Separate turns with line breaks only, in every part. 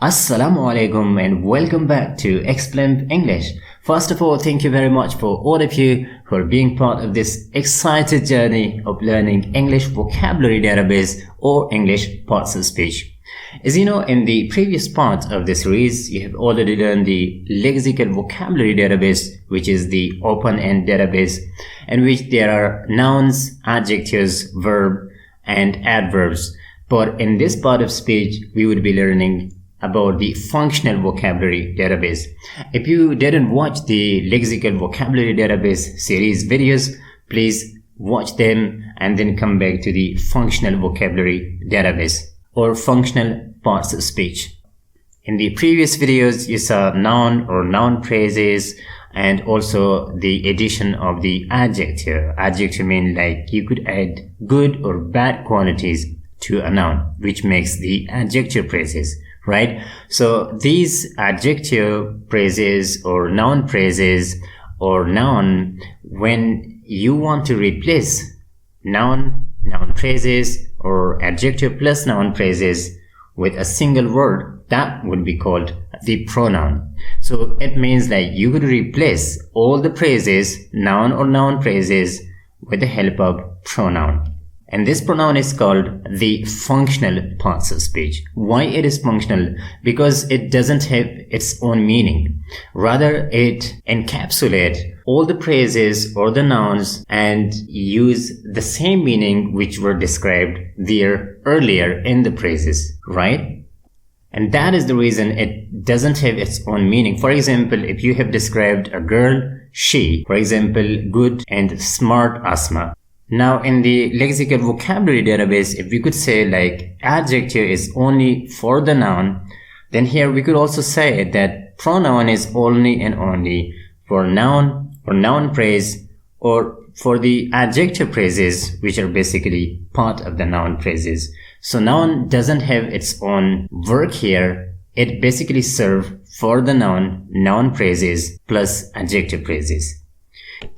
Assalamu alaikum and welcome back to Explimp English. First of all, thank you very much for all of you who are being part of this excited journey of learning English vocabulary database or English parts of speech. As you know, in the previous part of the series, you have already learned the lexical vocabulary database, which is the open-end database, in which there are nouns, adjectives, verb, and adverbs. But in this part of speech, we would be learning about the functional vocabulary database. If you didn't watch the lexical vocabulary database series videos, please watch them and then come back to the functional vocabulary database or functional parts of speech. In the previous videos, you saw noun or noun phrases and also the addition of the adjective. Adjective means like you could add good or bad qualities to a noun, which makes the adjective phrases, right? So these adjective phrases or noun phrases or noun, when you want to replace noun phrases or adjective plus noun phrases with a single word, that would be called the pronoun. So it means like you could replace all the phrases, noun or noun phrases, with the help of pronoun. And this pronoun is called the functional parts of speech. Why it is functional? Because it doesn't have its own meaning. Rather, it encapsulates all the phrases or the nouns and use the same meaning which were described there earlier in the phrases, right? And that is the reason it doesn't have its own meaning. For example, if you have described a girl, she, for example, good and smart Asma. Now, in the lexical vocabulary database, if we could say like adjective is only for the noun, then here we could also say that pronoun is only and only for noun or noun phrase or for the adjective phrases, which are basically part of the noun phrases. So noun doesn't have its own work here. It basically serves for the noun phrases plus adjective phrases.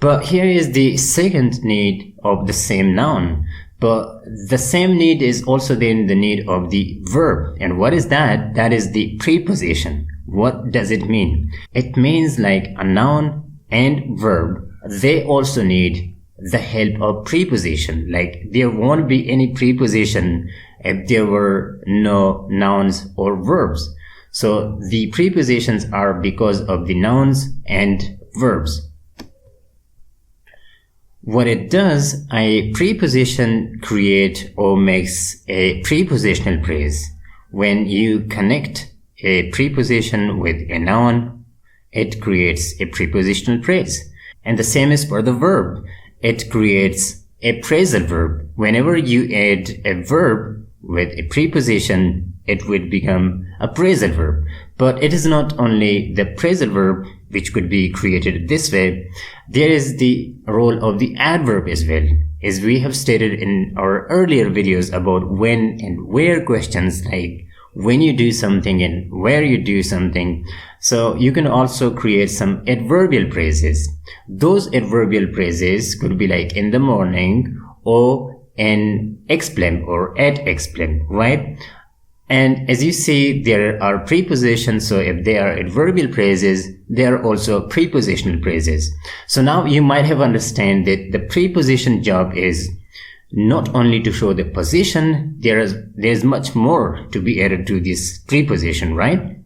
But here is the second need of the same noun. But the same need is also then the need of the verb. And what is that? That is the preposition. What does it mean? It means like a noun and verb, they also need the help of preposition. Like there won't be any preposition if there were no nouns or verbs. So the prepositions are because of the nouns and verbs. What it does, a preposition create or makes a prepositional phrase. When you connect a preposition with a noun, it creates a prepositional phrase. And the same is for the verb. It creates a phrasal verb. Whenever you add a verb with a preposition, it would become a phrasal verb. But it is not only the phrasal verb which could be created this way. There is the role of the adverb as well, as we have stated in our earlier videos about when and where questions, like when you do something and where you do something. So you can also create some adverbial phrases. Those adverbial phrases could be like in the morning or in Explimp or at Explimp, right? And as you see, there are prepositions. So if they are adverbial phrases, they are also prepositional phrases. So now you might have understand that the preposition job is not only to show the position, there's much more to be added to this preposition, right?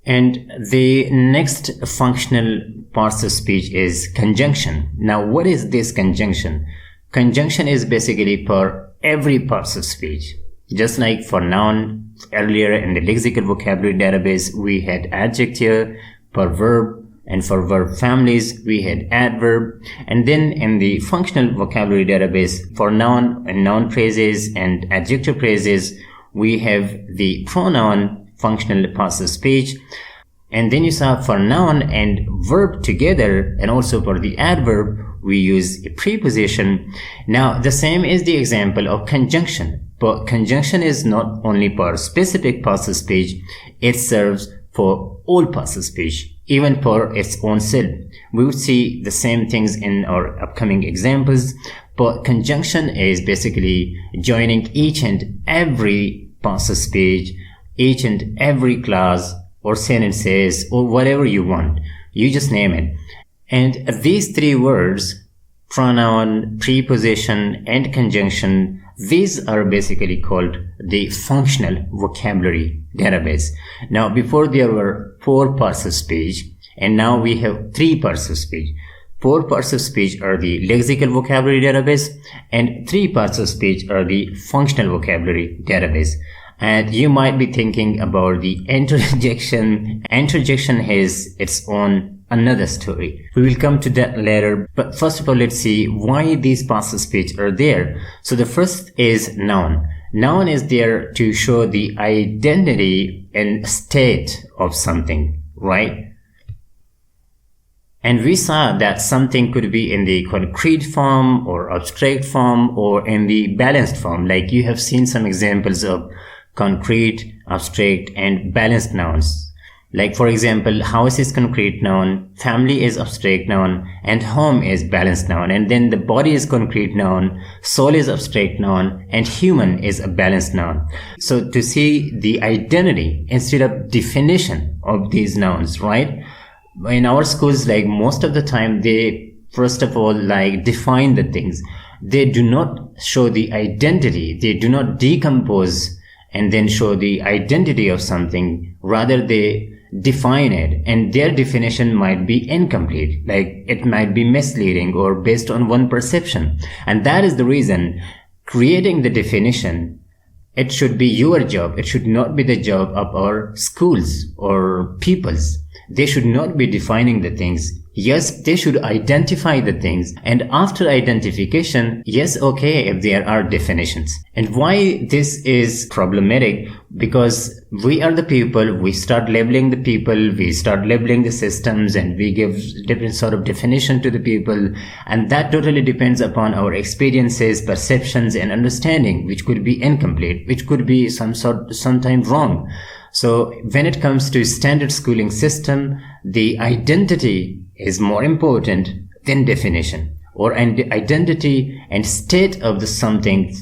And the next functional parts of speech is conjunction. Now, what is this conjunction? Conjunction is basically for every part of speech. Just like for noun, earlier in the lexical vocabulary database, we had adjective, for verb, and for verb families, we had adverb. And then in the functional vocabulary database, for noun and noun phrases and adjective phrases, we have the pronoun functional parts of speech. And then you saw for noun and verb together, and also for the adverb, we use a preposition. Now, the same is the example of conjunction. But conjunction is not only for specific parts of speech, it serves for all parts of speech, even for its own self. We would see the same things in our upcoming examples, but conjunction is basically joining each and every parts of speech each and every clause or sentences or whatever you want. You just name it. And these three words, pronoun, preposition, and conjunction, these are basically called the functional vocabulary database. Now, before there were 4 parts of speech, and now we have 3 parts of speech. 4 parts of speech are the lexical vocabulary database, and 3 parts of speech are the functional vocabulary database. And you might be thinking about the interjection. Interjection has its own another story. We will come to that later, but first of all, let's see why these parts of speech are there. So the first is noun. Noun is there to show the identity and state of something, right? And we saw that something could be in the concrete form or abstract form or in the balanced form. Like you have seen some examples of concrete, abstract, and balanced nouns. Like for example, house is concrete noun, family is abstract noun, and home is balanced noun. And then the body is concrete noun, soul is abstract noun, and human is a balanced noun. So to see the identity instead of definition of these nouns, right? In our schools, like most of the time, they first of all like define the things. They do not show the identity. They do not decompose and then show the identity of something. Rather, they define it, and their definition might be incomplete, like it might be misleading or based on one perception. And that is the reason creating the definition, it should be your job. It should not be the job of our schools or peoples. They should not be defining the things. Yes, they should identify the things, and after identification, yes, okay, if there are definitions. And why this is problematic? Because we are the people, we start labeling the people, we start labeling the systems, and we give different sort of definition to the people, and that totally depends upon our experiences, perceptions, and understanding, which could be incomplete, which could be sometimes wrong. So when it comes to standard schooling system, the identity is more important than definition, or identity and state of the something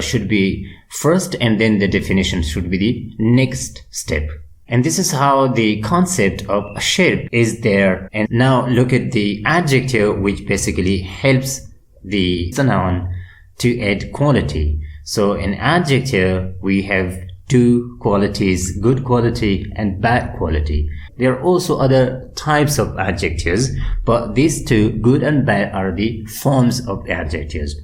should be first, and then the definition should be the next step. And this is how the concept of a shape is there. And now look at the adjective, which basically helps the noun to add quality. So in adjective, we have 2 qualities, good quality and bad quality. There are also other types of adjectives, but these 2, good and bad, are the forms of adjectives.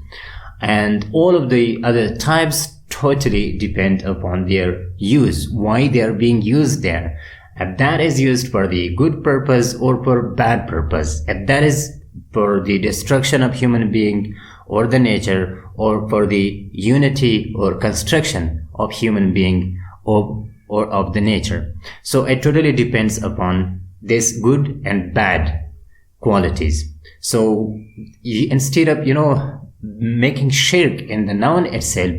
And all of the other types totally depend upon their use, why they are being used there. If that is used for the good purpose or for bad purpose, if that is for the destruction of human being or the nature, or for the unity or construction of human being or of the nature. So it totally depends upon this good and bad qualities. So instead of, making shirk in the noun itself,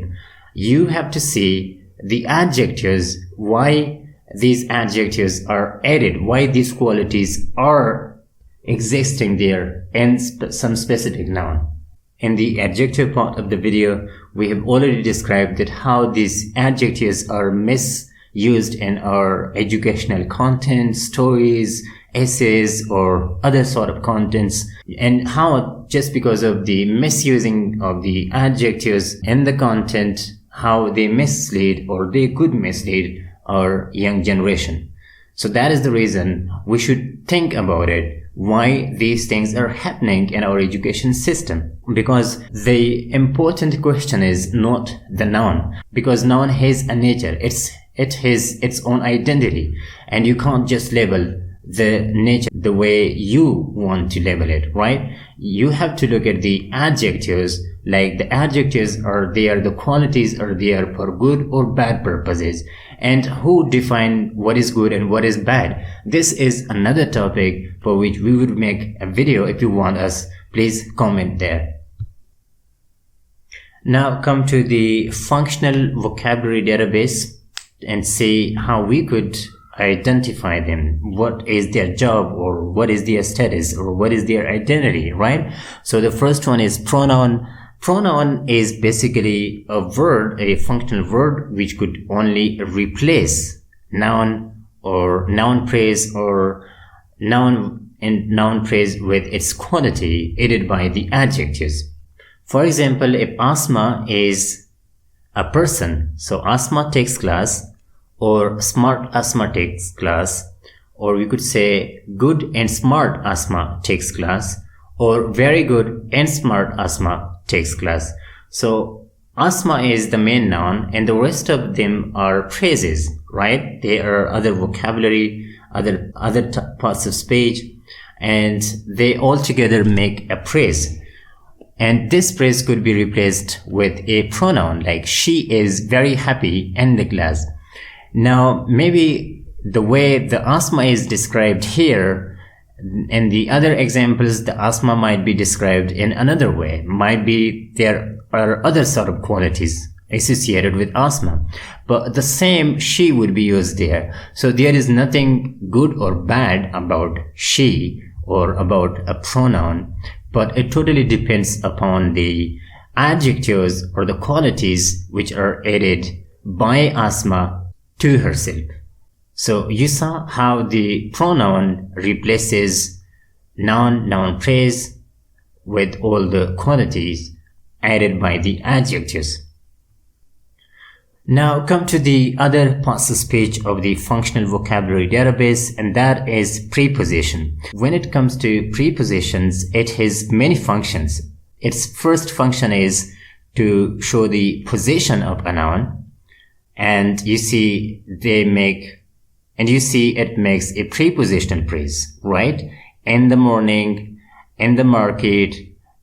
you have to see the adjectives, why these adjectives are added, why these qualities are existing there in some specific noun. In the adjective part of the video, we have already described that how these adjectives are misused in our educational content, stories, essays, or other sort of contents, and how just because of the misusing of the adjectives in the content, how they mislead or they could mislead our young generation. So that is the reason we should think about it, why these things are happening in our education system. Because the important question is not the noun, because noun has a nature, it has its own identity, and you can't just label the nature the way you want to label it, right? You have to look at the adjectives, like the adjectives are there, the qualities are there for good or bad purposes, and who define what is good and what is bad. This is another topic for which we would make a video. If you want us, please comment there. Now come to the functional vocabulary database and see how we could identify them. What is their job, or what is their status, or what is their identity, right? So the first one is pronoun. Pronoun is basically a word, a functional word which could only replace noun or noun phrase or noun and noun phrase with its quality aided by the adjectives. For example, if Asma is a person, so Asma takes class, or smart Asma takes class, or we could say good and smart Asma takes class, or very good and smart Asma takes class. So Asma is the main noun and the rest of them are phrases, right? They are other vocabulary, other parts of speech, and they all together make a phrase. And this phrase could be replaced with a pronoun like she is very happy in the class. Now, maybe the way the Asma is described here, in the other examples, the Asma might be described in another way. Might be there are other sort of qualities associated with Asma, but the same she would be used there. So there is nothing good or bad about she or about a pronoun, but it totally depends upon the adjectives or the qualities which are added by Asma to herself. So you saw how the pronoun replaces noun phrase with all the qualities added by the adjectives. Now come to the other parts of speech of the functional vocabulary database, and that is preposition. When it comes to prepositions, it has many functions. Its first function is to show the position of a noun, and you see it makes a prepositional phrase, right? In the morning, in the market,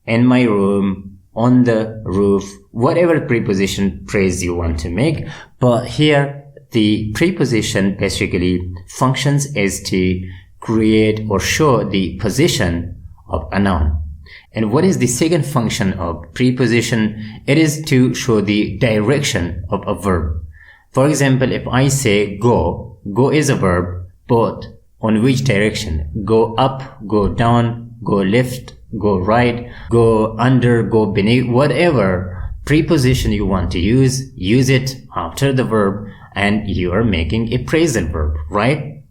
in my room, on the roof, whatever preposition phrase you want to make. But here, the preposition basically functions as to create or show the position of a noun. And what is the second function of preposition? It is to show the direction of a verb. For example, if I say go is a verb, but on which direction? Go up, go down, go left, go right, go under, go beneath, whatever preposition you want to use it after the verb, and you are making a phrasal verb, right?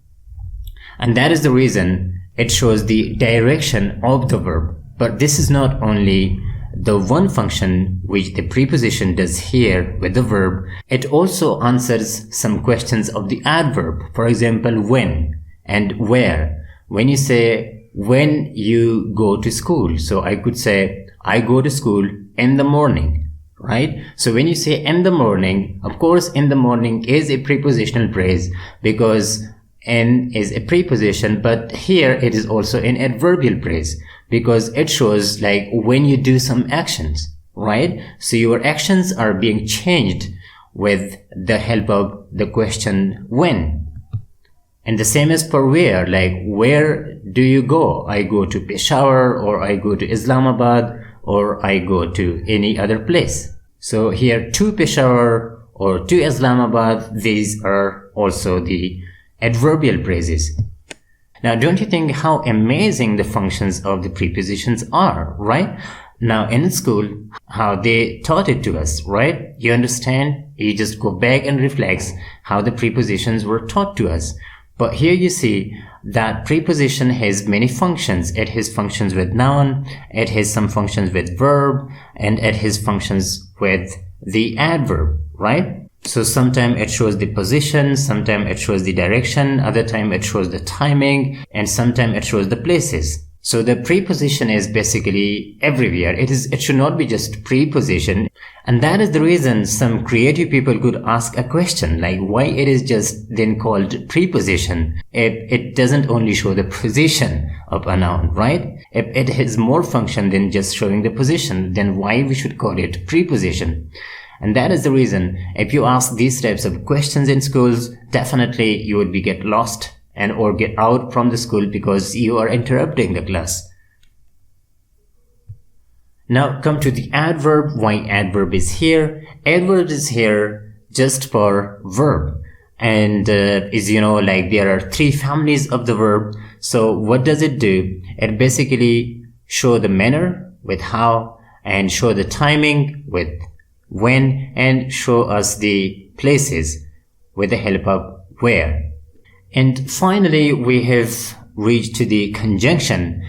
And that is the reason it shows the direction of the verb. But this is not only the one function which the preposition does here with the verb, it also answers some questions of the adverb. For example, when and where. When you say, when you go to school, so I could say, I go to school in the morning, right? So when you say in the morning, of course, in the morning is a prepositional phrase because in is a preposition, but here it is also an adverbial phrase because it shows like when you do some actions, right? So your actions are being changed with the help of the question when. And the same as for where, like where do you go? I go to Peshawar, or I go to Islamabad, or I go to any other place. So here to Peshawar or to Islamabad, these are also the adverbial phrases. Now, don't you think how amazing the functions of the prepositions are, right? Now, in school, how they taught it to us, right? You understand? You just go back and reflect how the prepositions were taught to us. But here you see that preposition has many functions. It has functions with noun, it has some functions with verb, and it has functions with the adverb, right? So sometimes it shows the position, sometimes it shows the direction, other time it shows the timing, and sometimes it shows the places. So the preposition is basically everywhere. It should not be just preposition. And that is the reason some creative people could ask a question like why it is just then called preposition if it doesn't only show the position of a noun, right? If it has more function than just showing the position, then why we should call it preposition? And that is the reason if you ask these types of questions in schools, definitely you would get lost and or get out from the school because you are interrupting the class. Now come to the adverb. Why adverb is here? Adverb is here just for verb, and is like there are three families of the verb. So what does it do? It basically show the manner with how and show the timing with when, and show us the places with the help of where. And finally, we have reached to the conjunction.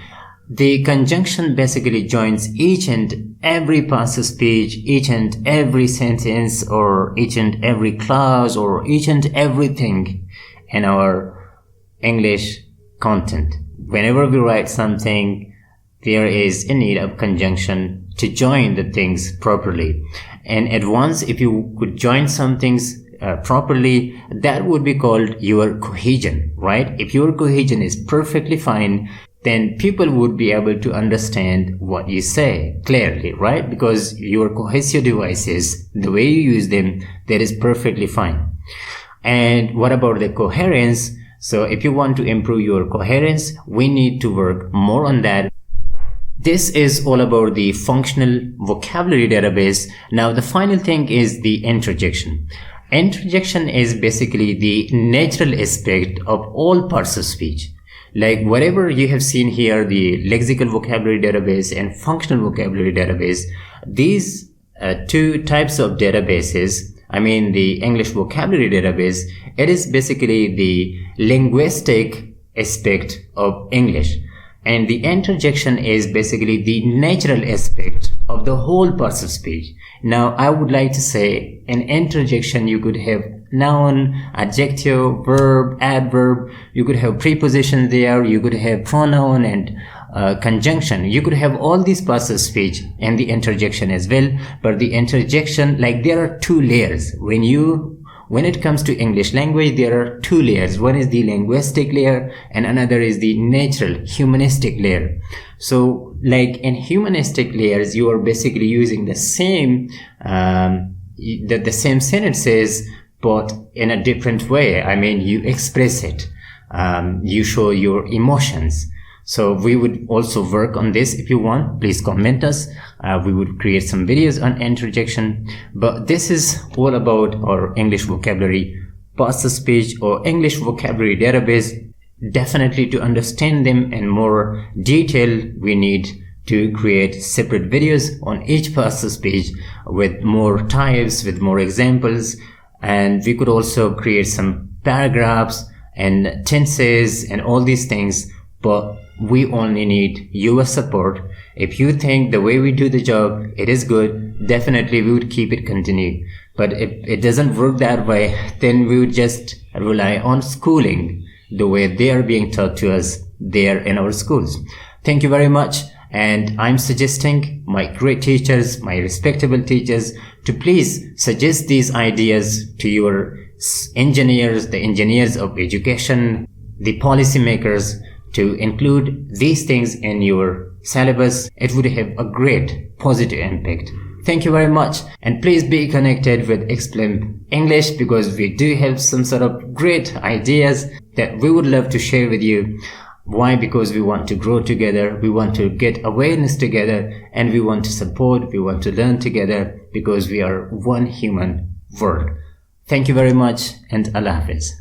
The conjunction basically joins each and every part of speech, each and every sentence, or each and every clause, or each and everything in our English content. Whenever we write something, there is a need of conjunction to join the things properly. And at once, if you could join some things properly, that would be called your cohesion, right? If your cohesion is perfectly fine, then people would be able to understand what you say clearly, right? Because your cohesive devices, the way you use them, that is perfectly fine. And what about the coherence? So if you want to improve your coherence, we need to work more on that. This is all about the functional vocabulary database. Now the final thing is the interjection. Interjection is basically the natural aspect of all parts of speech. Like whatever you have seen here, the lexical vocabulary database and functional vocabulary database, these two types of databases, I mean the English vocabulary database, it is basically the linguistic aspect of English. And the interjection is basically the natural aspect of the whole parts of speech. Now, I would like to say in interjection, you could have noun, adjective, verb, adverb. You could have preposition there. You could have pronoun and conjunction. You could have all these parts of speech and the interjection as well. But the interjection, like there are two layers. When it comes to English language, there are two layers. One is the linguistic layer and another is the natural, humanistic layer. So like in humanistic layers, you are basically using the same same sentences, but in a different way. I mean, you express it. You show your emotions. So we would also work on this. If you want, please comment us. We would create some videos on interjection. But this is all about our English vocabulary parts of speech or English vocabulary database. Definitely to understand them in more detail, we need to create separate videos on each part of speech with more types, with more examples. And we could also create some paragraphs and tenses and all these things. But we only need your support. If you think the way we do the job, it is good, definitely we would keep it continue. But if it doesn't work that way, then we would just rely on schooling the way they are being taught to us there in our schools. Thank you very much. And I'm suggesting my great teachers, my respectable teachers, to please suggest these ideas to your engineers, the engineers of education, the policymakers, to include these things in your syllabus. It would have a great positive impact. Thank you very much, and please be connected with Explimp English, because we do have some sort of great ideas that we would love to share with you. Why? Because we want to grow together, we want to get awareness together, and we want to support, we want to learn together, because we are one human world. Thank you very much, and Allah Hafiz.